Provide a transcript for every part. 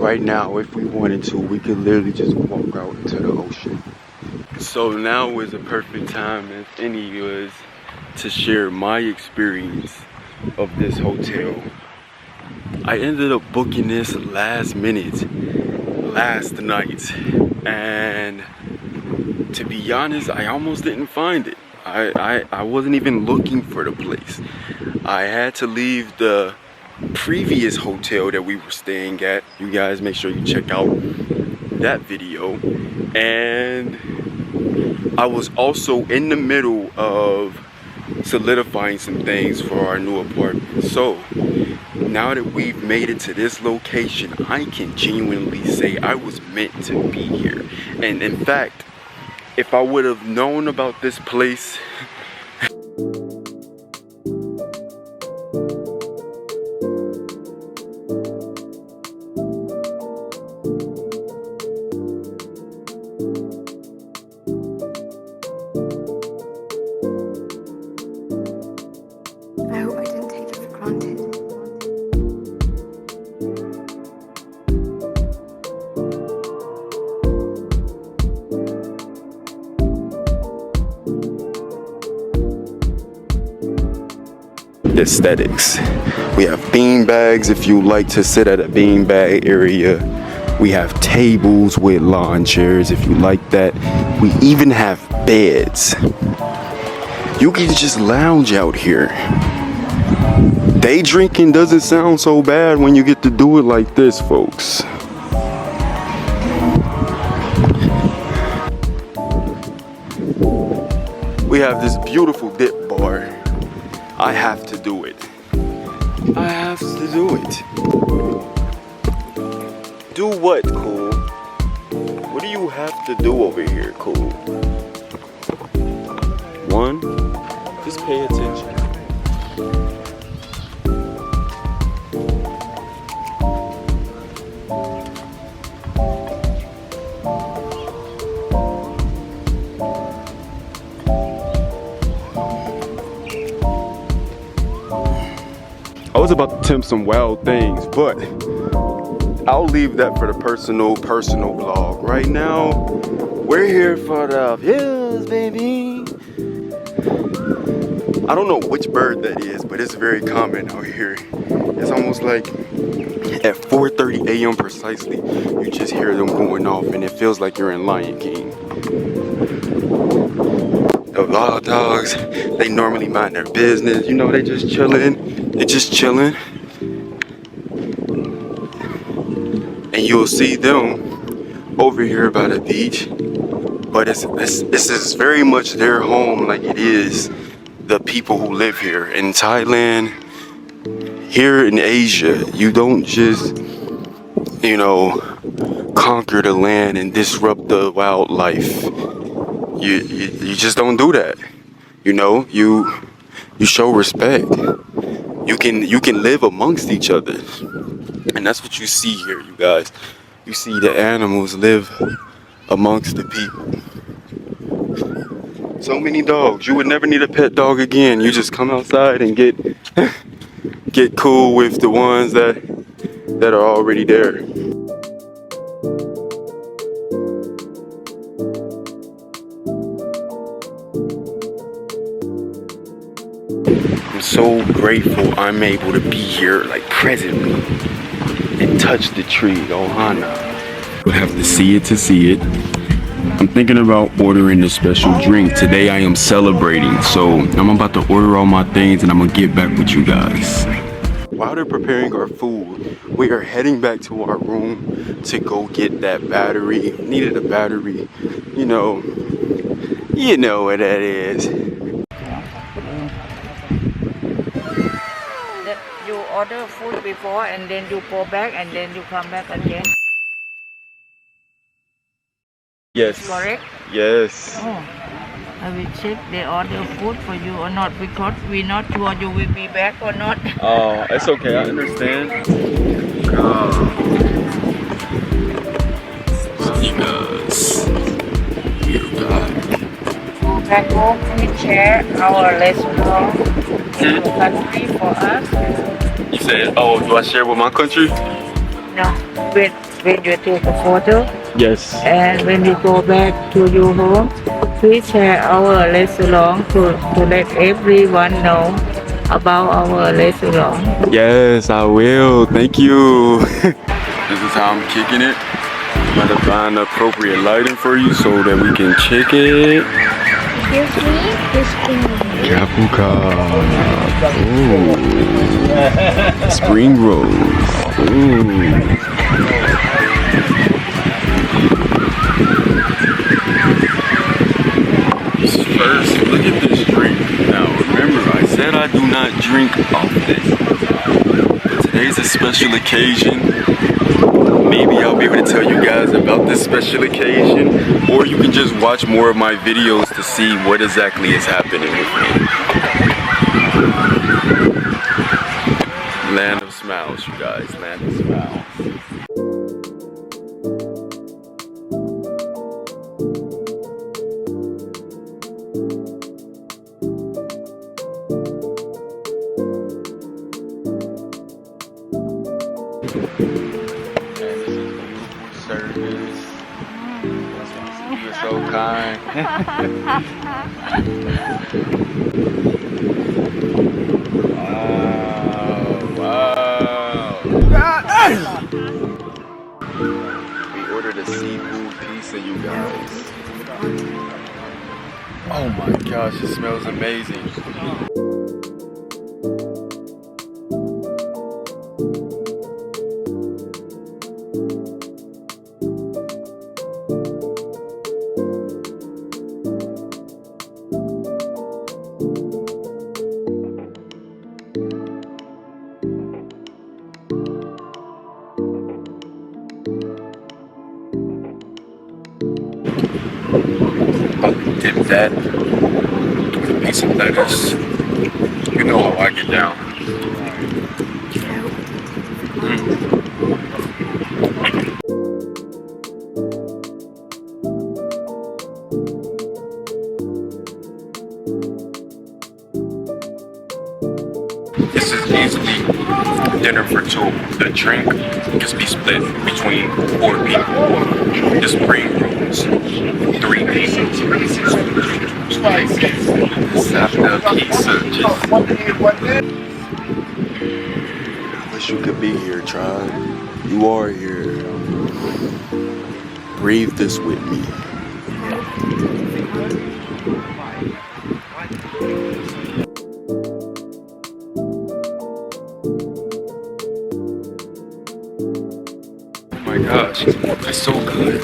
Right now, if we wanted to, we could literally just walk out into the ocean. So now is a perfect time, if any, was to share my experience of this hotel. I ended up booking this last minute, last night, and to be honest, I almost didn't find it. I wasn't even looking for the place. I had to leave the previous hotel that we were staying at. You guys make sure you check out that video. And I was also in the middle of solidifying some things for our new apartment. So now that we've made it to this location, I can genuinely say I was meant to be here. And in fact, if I would have known about this place I hope I didn't take it for granted. aesthetics. We have bean bags if you like to sit at a bean bag area. We have tables with lawn chairs if you like that. We even have beds. You can just lounge out here. Day drinking doesn't sound so bad when you get to do it like this, folks. We have this beautiful dip bar. I have to do it. I have to do it. Do what, cool? What do you have to do over here, cool? One, just pay attention. I was about to attempt some wild things, but I'll leave that for the personal vlog. Right now, we're here for the views, baby. I don't know which bird that is, but it's very common out here. It's almost like at 4:30 a.m. precisely, you just hear them going off, and it feels like you're in Lion King. The wild dogs, they normally mind their business. You know, they just chilling. They're just chilling. And you'll see them over here by the beach. But this is very much their home, like it is the people who live here. In Thailand, here in Asia, you don't just, you know, conquer the land and disrupt the wildlife. You just don't do that. You know, you show respect. You can live amongst each other. And that's what you see here, you guys. You see the animals live amongst the people. So many dogs. You would never need a pet dog again. You just come outside and get cool with the ones that are already there. I'm so grateful I'm able to be here, like presently, and touch the tree, Ohana. You'll have to see it to see it. I'm thinking about ordering a special drink. Today I am celebrating, so I'm about to order all my things and I'm gonna get back with you guys. While they're preparing our food, we are heading back to our room to go get that battery. Needed a battery, you know what that is. You order food before and then you go back and then you come back again. Yes. Correct? Yes. Oh, I will check they order food for you or not because we're not sure you will be back or not. Oh, it's okay. I understand. You guys. You guys. Back home, we share our restaurant in the country for us. You said, oh, do I share with my country? No, with when you take a photo. Yes. And when we go back to your home, please share our restaurant to let everyone know about our restaurant. Yes, I will. Thank you. This is how I'm kicking it. I'm gonna find the appropriate lighting for you so that we can check it. Excuse me, this thing. Capuca. Ooh. Spring rolls. Ooh. First, look at this drink. Now, remember, I said I do not drink often. But today's a special occasion. Maybe I'll be able to tell you guys about this special occasion, or you can just watch more of my videos to see what exactly is happening with me. Land of smiles, you guys. Land of smiles. Service. You were so kind. Wow. We ordered a seafood pizza, you guys. Oh my gosh, it smells amazing. Dip that with a piece of lettuce. You know how I get down. This is easily dinner for two. The drink can be split between 4 people. The spring rolls, 3 people. This after pizza, just... I wish you could be here, tribe. You are here. Breathe this with me. Oh my gosh, that's so good.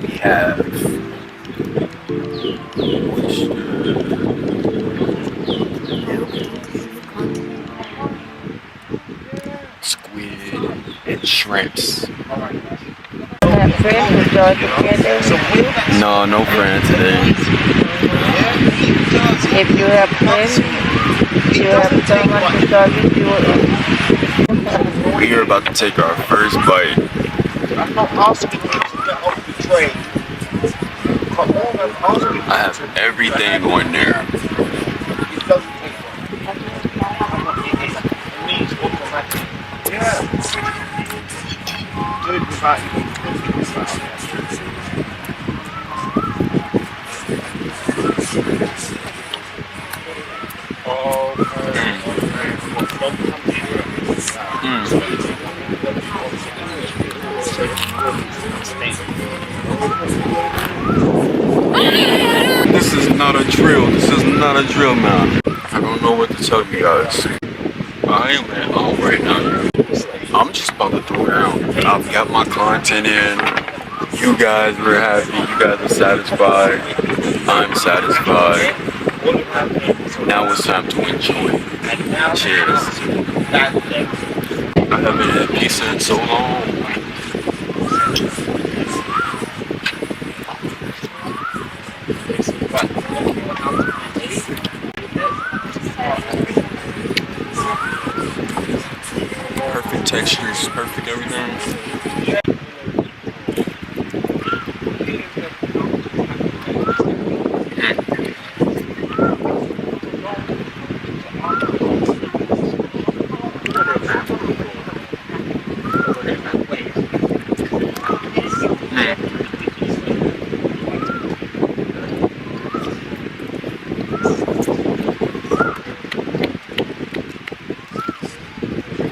We have oyster, squid, and shrimps. Have friends who join together with you. No, no friend today. If you have friends, you have someone to join with you. We are about to take our first bite. I have everything on there. This is not a drill. This is not a drill, man. I don't know what to tell you guys. I am at home right now. I'm just about to throw down. I've got my content in. You guys were happy. You guys are satisfied. I'm satisfied. Now it's time to enjoy. Cheers. I haven't had pizza in so long. Perfect texture is perfect, everything.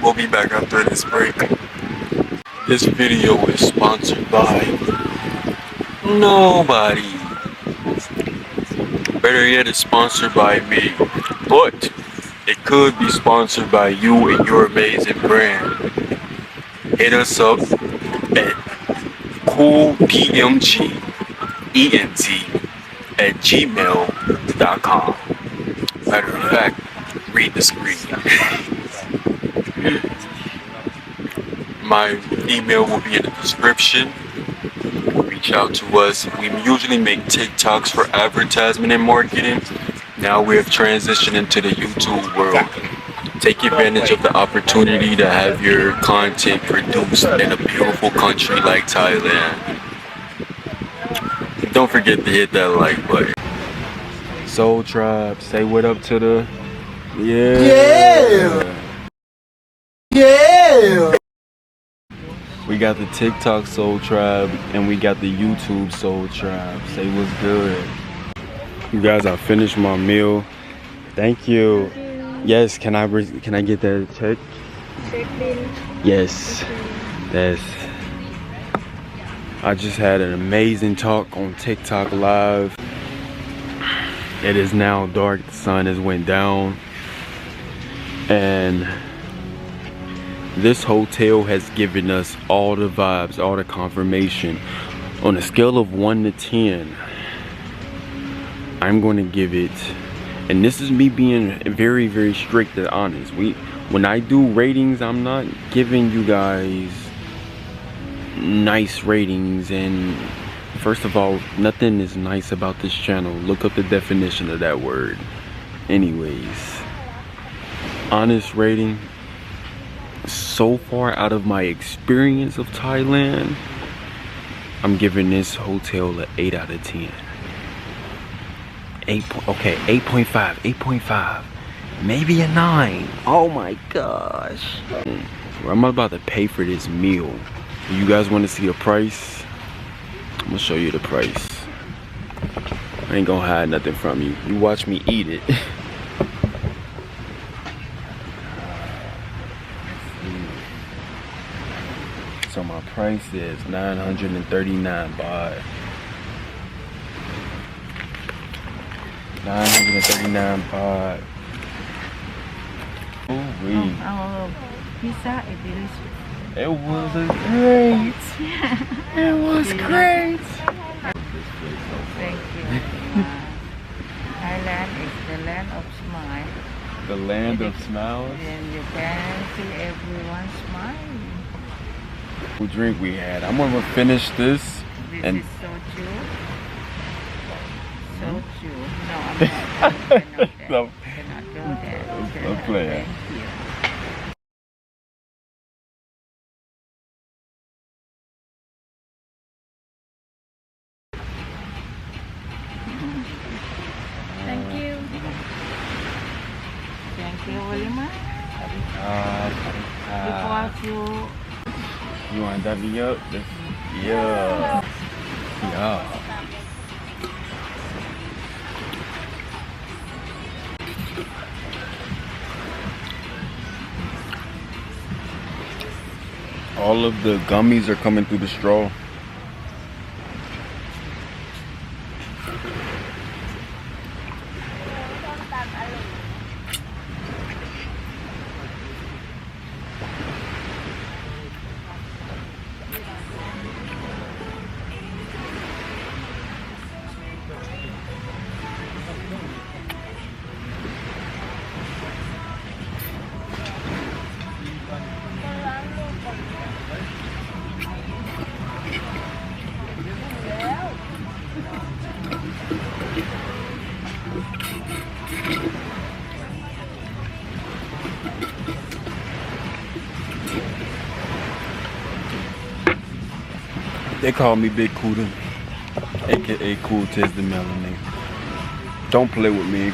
We'll be back after this break. This video is sponsored by nobody. Better yet, it's sponsored by me. But it could be sponsored by you and your amazing brand. Hit us up at coolpmgent@gmail.com. Matter of fact, read the screen. My email will be in the description. Reach out to us. We usually make TikToks for advertisement and marketing. Now we have transitioned into the YouTube world. Take advantage of the opportunity to have your content produced in a beautiful country like Thailand. Don't forget to hit that like button. Soul Tribe, say what up to the... Yeah! We got the TikTok Soul Tribe and we got the YouTube Soul Tribe. Say what's good. You guys, I finished my meal. Thank you. Yes, can I get that check? Yes. Yes. I just had an amazing talk on TikTok Live. It is now dark. The sun has went down. And this hotel has given us all the vibes, all the confirmation. On a scale of 1 to 10, I'm going to give it, and this is me being very, very strict and honest. When I do ratings, I'm not giving you guys nice ratings. And first of all, nothing is nice about this channel. Look up the definition of that word. Anyways, honest rating. So far out of my experience of Thailand, I'm giving this hotel an 8 out of 10. 8.5, 8.5, maybe a 9. Oh my gosh. I'm about to pay for this meal. You guys want to see the price? I'm gonna show you the price. I ain't gonna hide nothing from you. You watch me eat it. So my price is 939 baht. 939 baht. Ooh-wee. Our pizza is delicious. It was great. It was great. Thank you. Thailand is the land of smile. The land of smiles. And you can see everyone smiling. What drink we had? I'm gonna finish this. This And is soju. Soju. No, I'm not. No. Cannot do that. I'm playing. Thank you. Thank you. Thank you very much. Before you want that me up? Yeah. Yeah. All of the gummies are coming through the straw. They call me Big Cuda, aka Cool Tez the Melanin. Don't play with me.